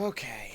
Okay.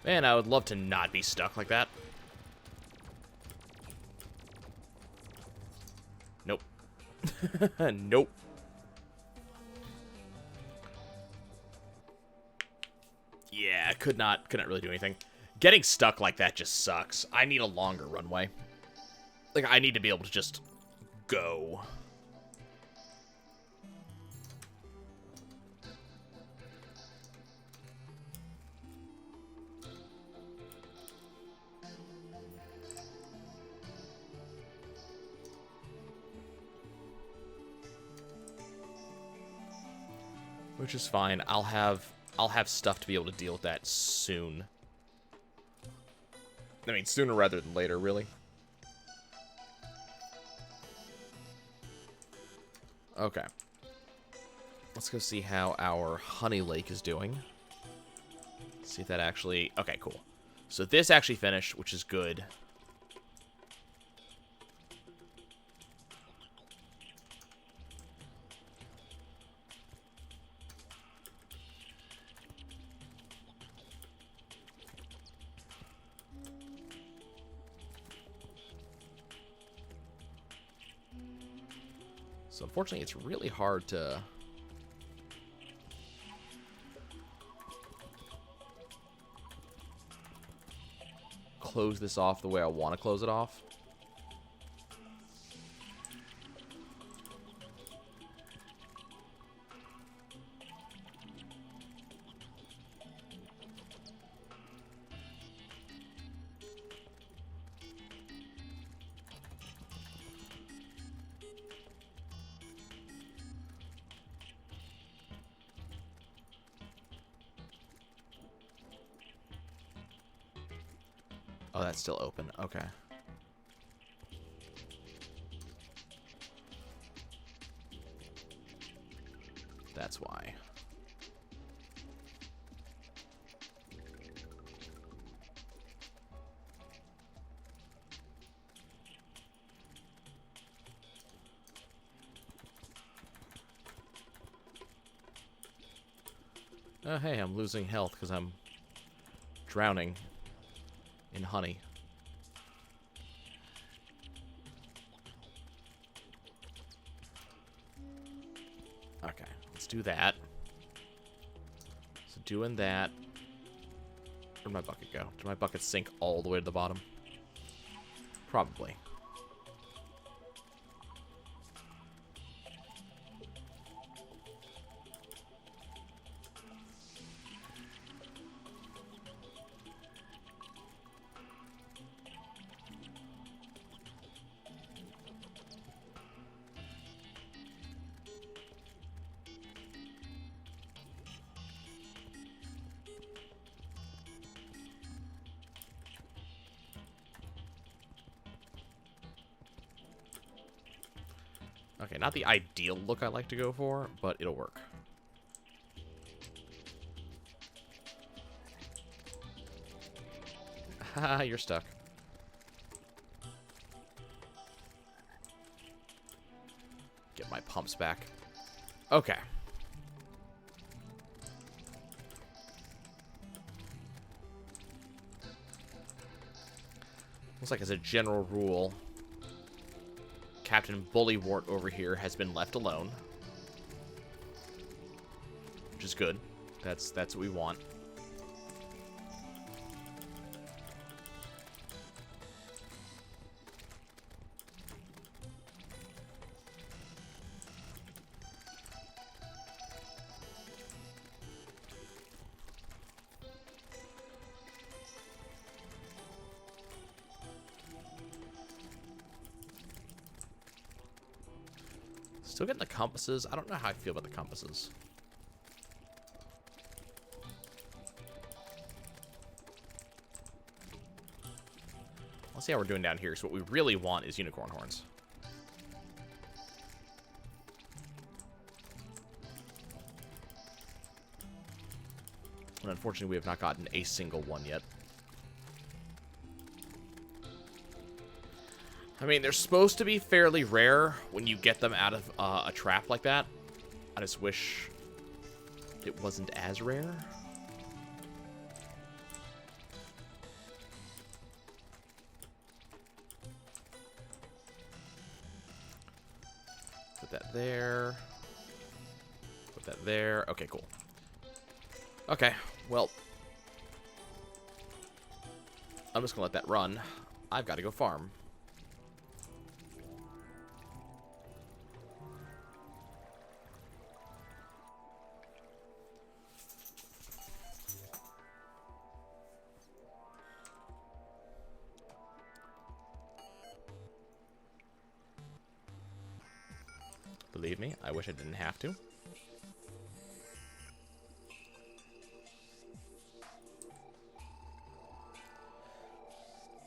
Man, I would love to not be stuck like that. Nope. Nope. Yeah, couldn't really do anything. Getting stuck like that just sucks. I need a longer runway. Like, I need to be able to just go. Which is fine. I'll have stuff to be able to deal with that soon. I mean, sooner rather than later, really. Okay. Let's go see how our Honey Lake is doing. See if that actually... Okay, cool. So this actually finished, which is good. So unfortunately, it's really hard to... close this off the way I want to close it off. Oh, that's still open. Okay. That's why. Oh, hey, I'm losing health because I'm drowning in honey. Okay, let's do that. So doing that. Where'd my bucket go? Did my bucket sink all the way to the bottom? Probably. Okay, not the ideal look I like to go for, but it'll work. Haha, you're stuck. Get my pumps back. Okay. Looks like as a general rule, Captain Bullywort over here has been left alone. Which is good. That's what we want. Still getting the compasses. I don't know how I feel about the compasses. Let's see how we're doing down here. So what we really want is unicorn horns. And unfortunately, we have not gotten a single one yet. I mean, they're supposed to be fairly rare when you get them out of a trap like that. I just wish it wasn't as rare. Put that there. Put that there. Okay, cool. Okay, well, I'm just gonna let that run. I've got to go farm. Believe me, I wish I didn't have to.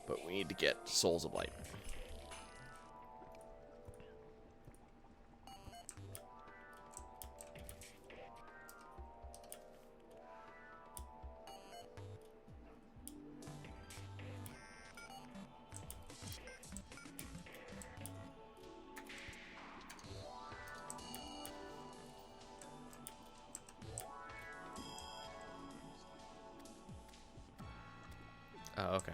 But we need to get Souls of Light. Oh, okay.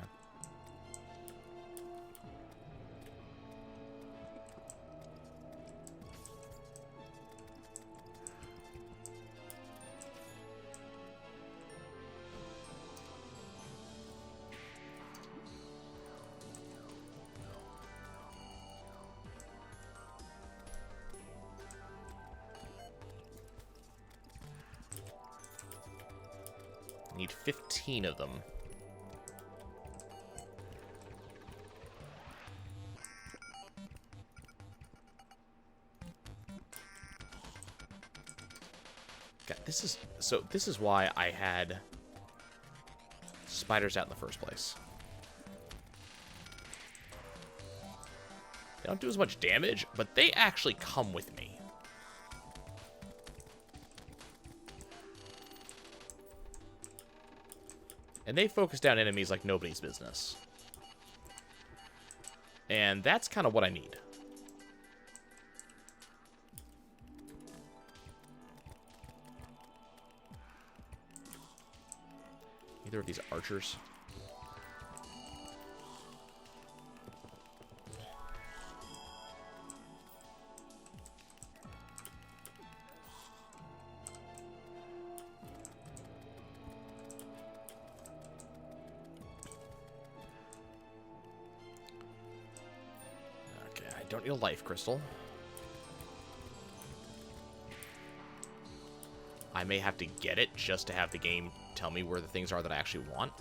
I need 15 of them. God, this is why I had spiders out in the first place. They don't do as much damage, but they actually come with me. And they focus down enemies like nobody's business. And that's kind of what I need. Either of these archers. Okay, I don't need a life crystal. I may have to get it just to have the game tell me where the things are that I actually want.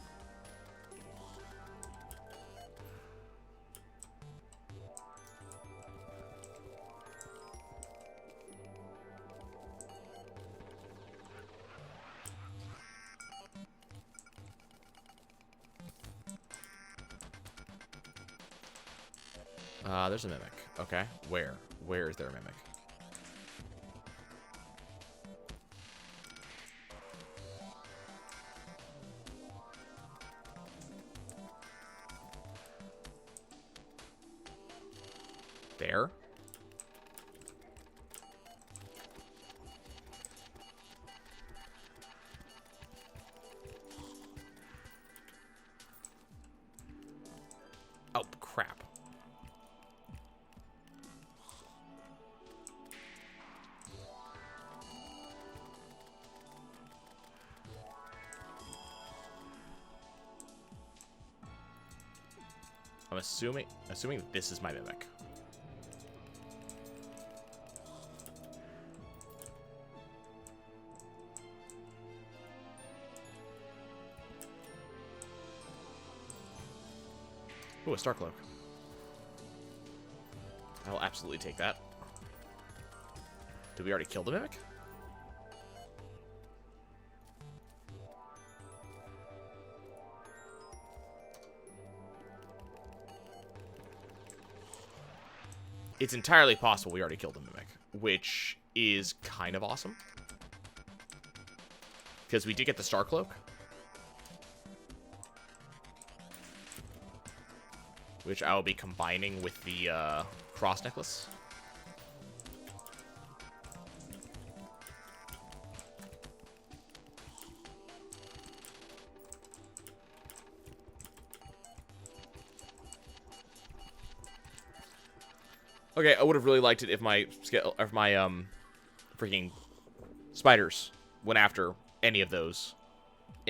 There's a mimic. Okay, where? Where is there a mimic? There? Oh, crap. I'm assuming this is my mimic. Ooh, a Starcloak. I will absolutely take that. Did we already kill the Mimic? It's entirely possible we already killed the Mimic, which is kind of awesome. Because we did get the Star Cloak. Which I will be combining with the Cross Necklace. Okay, I would have really liked it if my freaking spiders went after any of those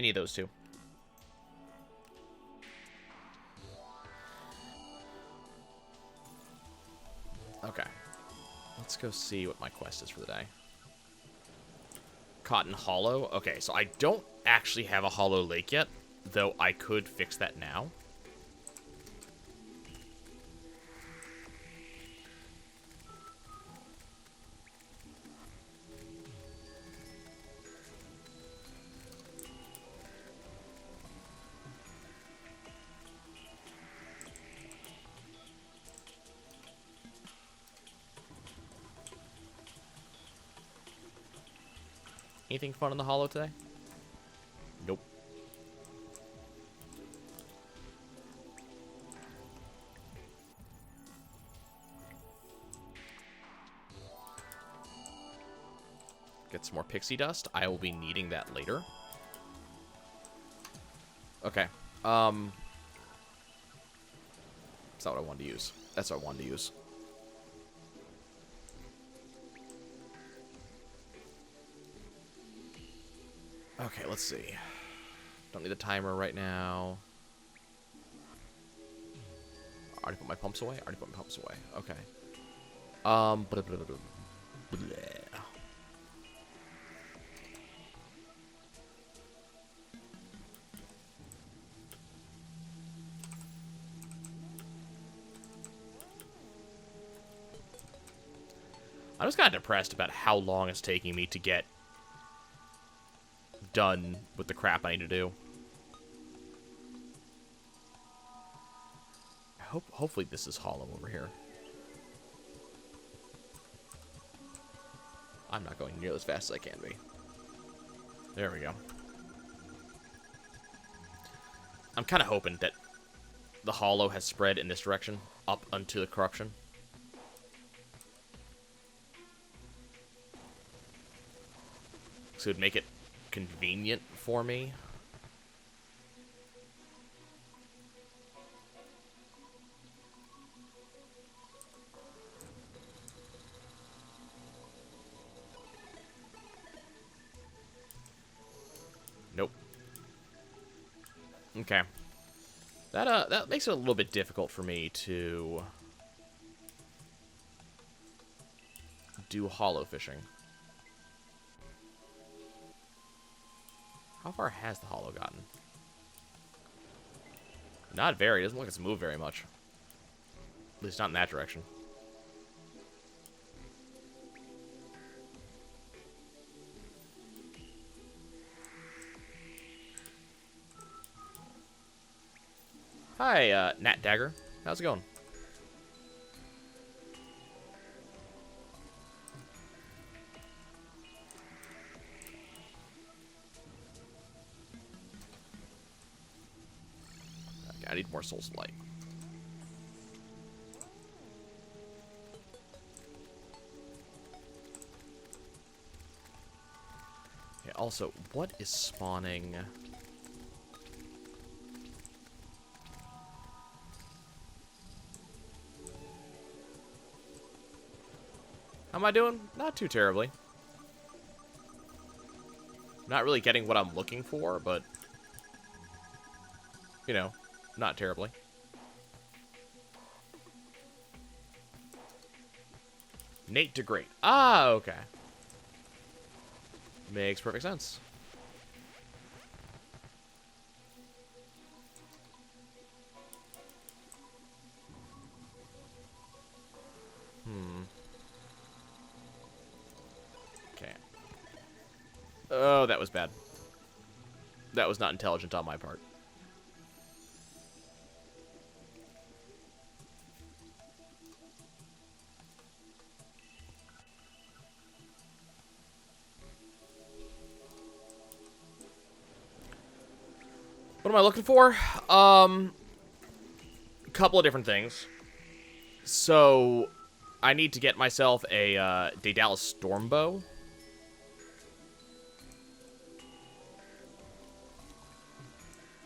two. Okay, let's go see what my quest is for the day. Cotton Hollow. Okay, so I don't actually have a Hollow Lake yet, though I could fix that now. Anything fun in the Hollow today? Nope. Get some more pixie dust. I will be needing that later. Okay. That's not what I wanted to use. That's what I wanted to use. Okay, let's see. Don't need the timer right now. I already put my pumps away? I already put my pumps away. Okay. Blah, blah, blah, blah, blah. I'm just kind of depressed about how long it's taking me to get done with the crap I need to do. Hopefully this is hollow over here. I'm not going near as fast as I can be. There we go. I'm kind of hoping that the hollow has spread in this direction, up onto the corruption. So it would make it convenient for me. Nope. Okay. That makes it a little bit difficult for me to do hollow fishing. How far has the hollow gotten? Not very. It doesn't look like it's moved very much. At least not in that direction. Hi, Nat Dagger. How's it going? I need more souls of light. Okay, also, what is spawning? How am I doing? Not too terribly. Not really getting what I'm looking for, but you know, not terribly. Nate to great. Ah, okay. Makes perfect sense. Oh, that was bad. That was not intelligent on my part. What am I looking for? A couple of different things. So, I need to get myself a Daedalus Stormbow.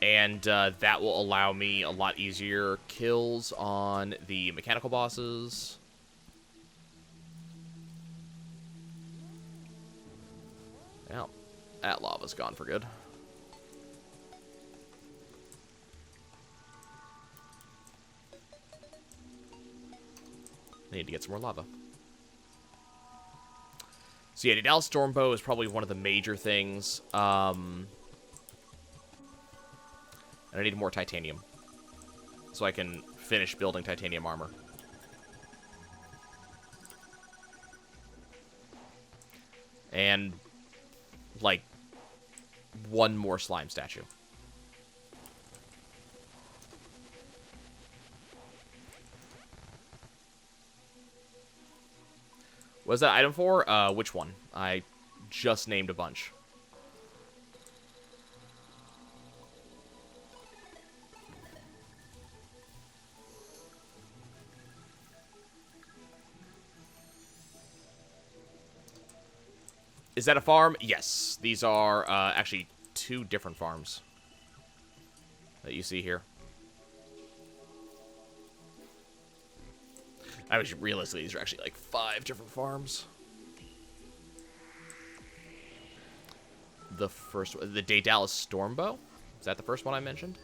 And that will allow me a lot easier kills on the mechanical bosses. Well, that lava's gone for good. I need to get some more lava. So yeah, Daedalus Stormbow is probably one of the major things. And I need more titanium. So I can finish building titanium armor. And, like, one more slime statue. What's that item for? Which one? I just named a bunch. Is that a farm? Yes. These are actually 2 different farms that you see here. I was realistically, these are actually like 5 different farms. The first, the Daedalus Stormbow? Is that the first one I mentioned?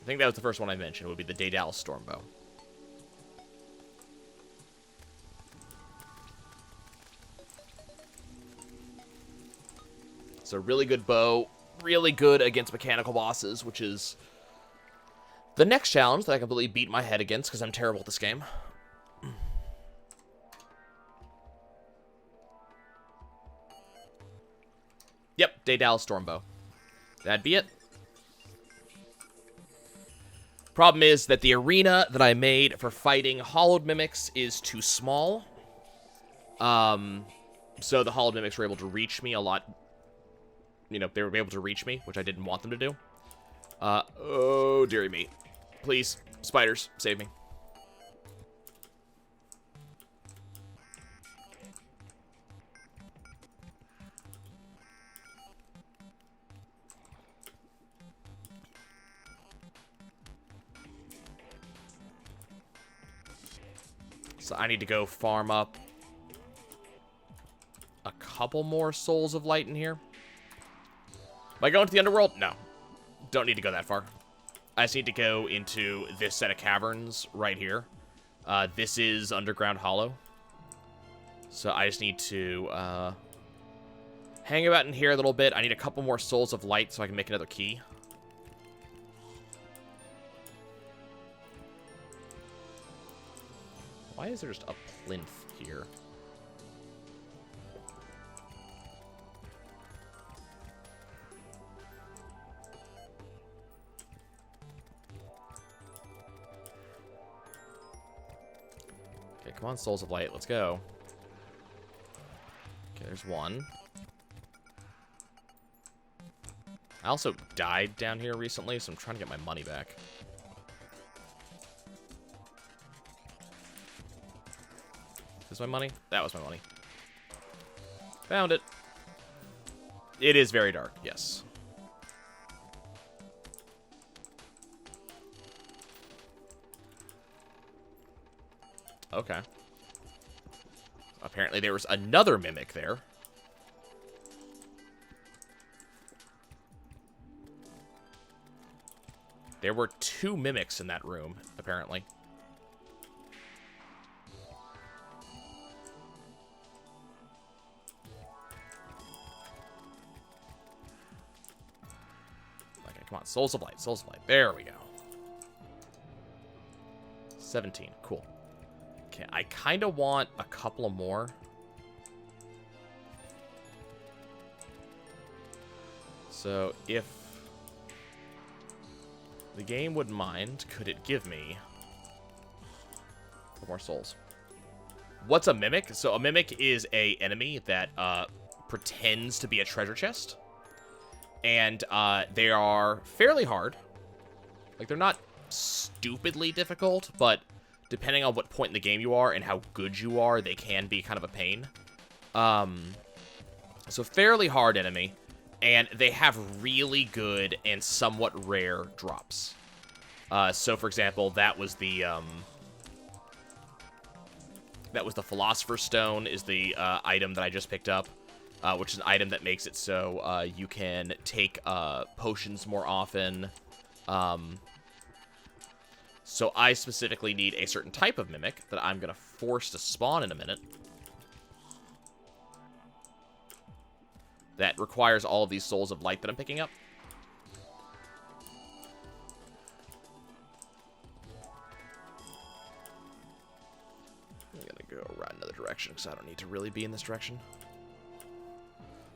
I think that was the first one I mentioned, would be the Daedalus Stormbow. It's a really good bow, really good against mechanical bosses, which is the next challenge that I completely beat my head against because I'm terrible at this game. Yep, Daedalus Stormbow. That'd be it. Problem is that the arena that I made for fighting hollowed mimics is too small. So the hollowed mimics were able to reach me a lot. You know, they were able to reach me, which I didn't want them to do. Oh, dearie me. Please, spiders, save me. So I need to go farm up a couple more souls of light in here. Am I going to the underworld? No. Don't need to go that far. I just need to go into this set of caverns right here. This is Underground Hollow. So I just need to hang about in here a little bit. I need a couple more souls of light so I can make another key. Why is there just a plinth here? Okay, come on, Souls of Light, let's go. Okay, there's one. I also died down here recently, so I'm trying to get my money back. Is my money? That was my money. Found it. It is very dark, yes. Okay. Apparently there was another mimic there. There were 2 mimics in that room, apparently. Come on, Souls of Light, Souls of Light. There we go. 17, cool. Okay, I kind of want a couple of more. So, if the game wouldn't mind, could it give me 4 more souls? What's a mimic? So, a mimic is a enemy that pretends to be a treasure chest. And they are fairly hard. Like, they're not stupidly difficult, but depending on what point in the game you are and how good you are, they can be kind of a pain. So, fairly hard enemy. And they have really good and somewhat rare drops. So, for example, that was the Philosopher's Stone is the item that I just picked up, which is an item that makes it so you can take potions more often. So I specifically need a certain type of mimic that I'm going to force to spawn in a minute. That requires all of these souls of light that I'm picking up. I'm going to go around another direction because I don't need to really be in this direction.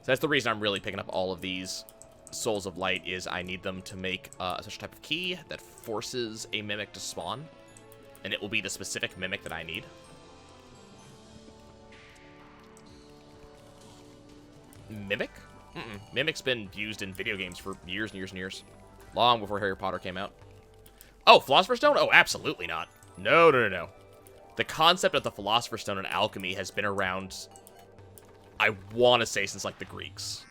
So that's the reason I'm really picking up all of these souls of light is I need them to make a special type of key that forces a mimic to spawn. And it will be the specific mimic that I need. Mimic? Mimic's been used in video games for years and years and years. Long before Harry Potter came out. Oh, Philosopher's Stone? Oh, absolutely not. No, no, no, no. The concept of the Philosopher's Stone in alchemy has been around, I want to say, since, like, the Greeks.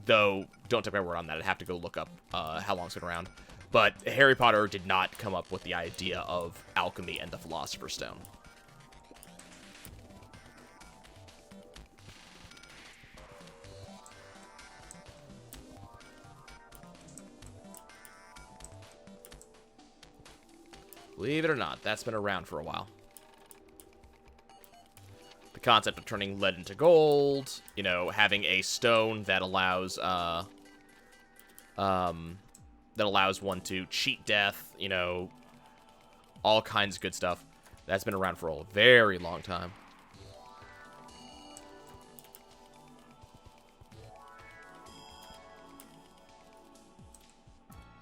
Though, don't take my word on that. I'd have to go look up how long it's been around. But Harry Potter did not come up with the idea of alchemy and the Philosopher's Stone. Believe it or not, that's been around for a while. The concept of turning lead into gold, you know, having a stone that allows one to cheat death, you know, all kinds of good stuff. That's been around for a very long time.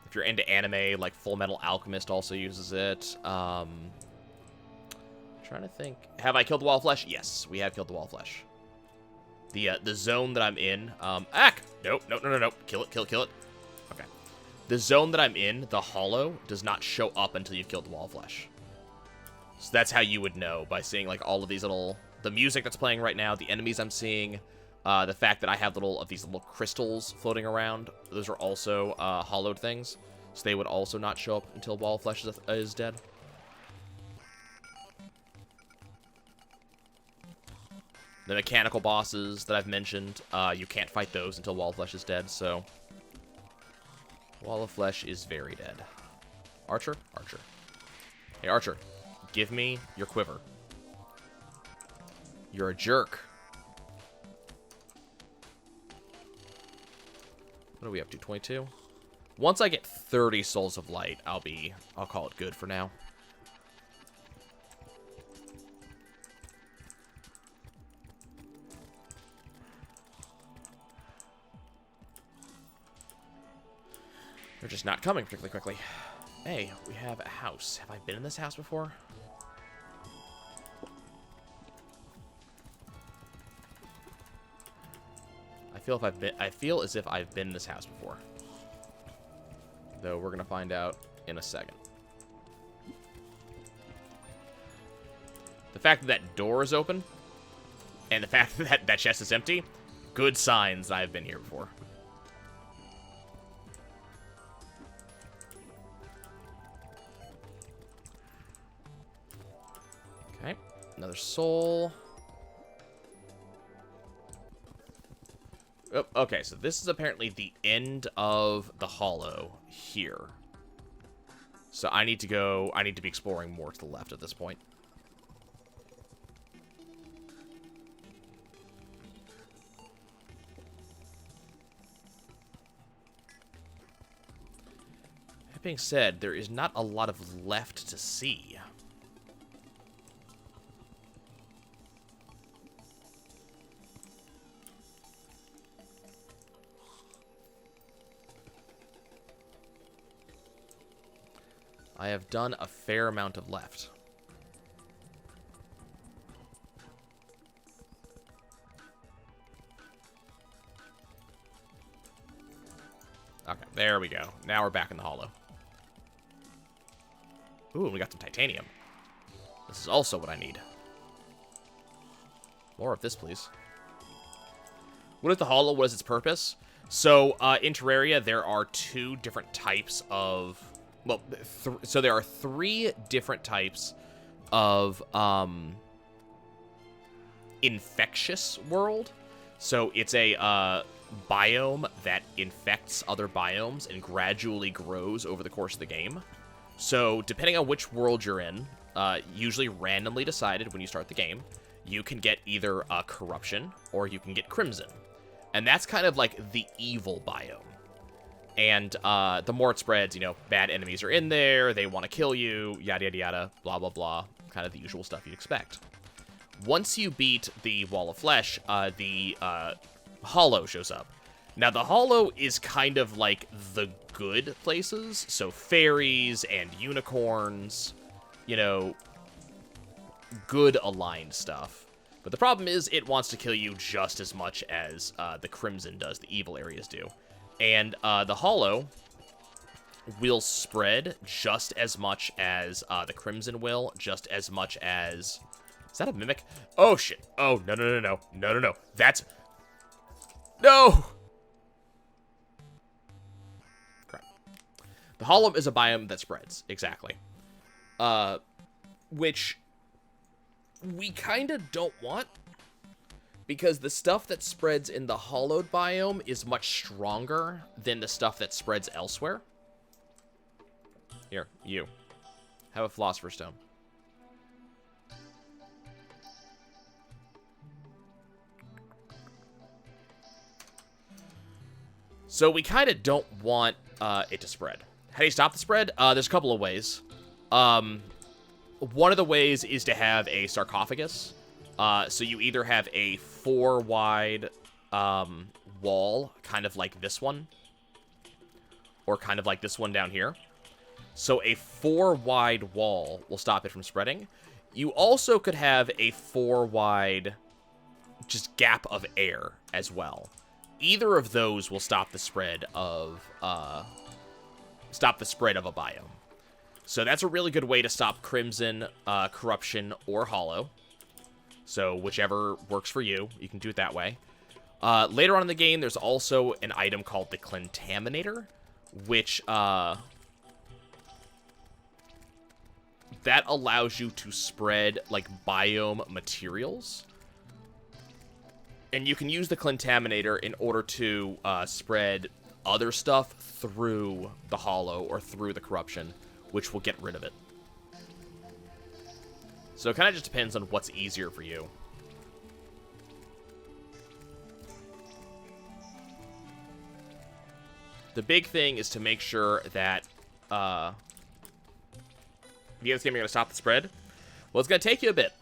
If you're into anime, like Full Metal Alchemist also uses it. Trying to think. Have I killed the Wall of Flesh? Yes, we have killed the Wall of Flesh. The zone that I'm in. Nope, no. Kill it. Okay. The zone that I'm in, the hollow, does not show up until you've killed the Wall of Flesh. So that's how you would know, by seeing like all of these little, the music that's playing right now, the enemies I'm seeing, the fact that I have these little crystals floating around. Those are also hollowed things, so they would also not show up until Wall of Flesh is dead. The mechanical bosses that I've mentioned, you can't fight those until Wall of Flesh is dead, so Wall of Flesh is very dead. Archer? Archer. Hey, Archer. Give me your quiver. You're a jerk. What are we up to? 22? Once I get 30 Souls of Light, I'll call it good for now. They're just not coming particularly quickly. Hey, we have a house. Have I been in this house before? I feel as if I've been in this house before. Though we're gonna find out in a second. The fact that that door is open, and the fact that that chest is empty, good signs that I've been here before. Okay, another soul. Oh, okay, so this is apparently the end of the hollow here. So I need to be exploring more to the left at this point. being said, there is not a lot of left to see. I have done a fair amount of left. Okay, there we go. Now we're back in the hollow. Ooh, we got some titanium. This is also what I need. More of this, please. What is the hollow? What is its purpose? So, in Terraria, there are two different types of... Well, so there are three different types of infectious world. So it's a biome that infects other biomes and gradually grows over the course of the game. So depending on which world you're in, usually randomly decided when you start the game, you can get either corruption or you can get crimson. And that's kind of like the evil biome. And the more it spreads, you know, bad enemies are in there, they want to kill you, yada, yada, yada, blah, blah, blah. Kind of the usual stuff you'd expect. Once you beat the Wall of Flesh, the Hollow shows up. Now, the Hollow is kind of like the good places. So fairies and unicorns, you know, good aligned stuff. But the problem is it wants to kill you just as much as the Crimson does, the evil areas do. And the Hollow will spread just as much as the Crimson will, just as much as... Is that a mimic? Oh, shit. Oh, no, no, no, no. No, no, no. That's... No! Crap. The Hollow is a biome that spreads, exactly. Which we kind of don't want. Because the stuff that spreads in the hollowed biome is much stronger than the stuff that spreads elsewhere. Here, you. Have a Philosopher's Stone. So we kind of don't want it to spread. How do you stop the spread? There's a couple of ways. One of the ways is to have a sarcophagus. So you either have a 4-wide wall, kind of like this one, or kind of like this one down here. So a 4-wide wall will stop it from spreading. You also could have a 4-wide just gap of air as well. Either of those will stop the spread of a biome. So that's a really good way to stop Crimson, Corruption, or Hollow. So whichever works for you, you can do it that way. Later on in the game, there's also an item called the Clintaminator, which that allows you to spread like biome materials. And you can use the Clintaminator in order to spread other stuff through the Hollow or through the Corruption, which will get rid of it. So it kind of just depends on what's easier for you. The big thing is to make sure that if you get this game, you're going to stop the spread. Well, it's going to take you a bit.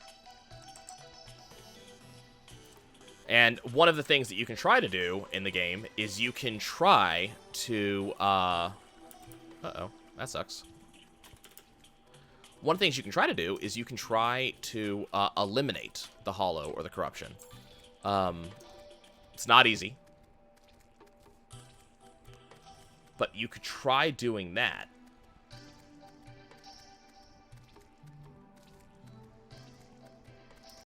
And one of the things that you can try to do in the game is you can try to... Uh-oh, that sucks. One of the things you can try to do is you can try to eliminate the Hollow or the Corruption. It's not easy. But you could try doing that.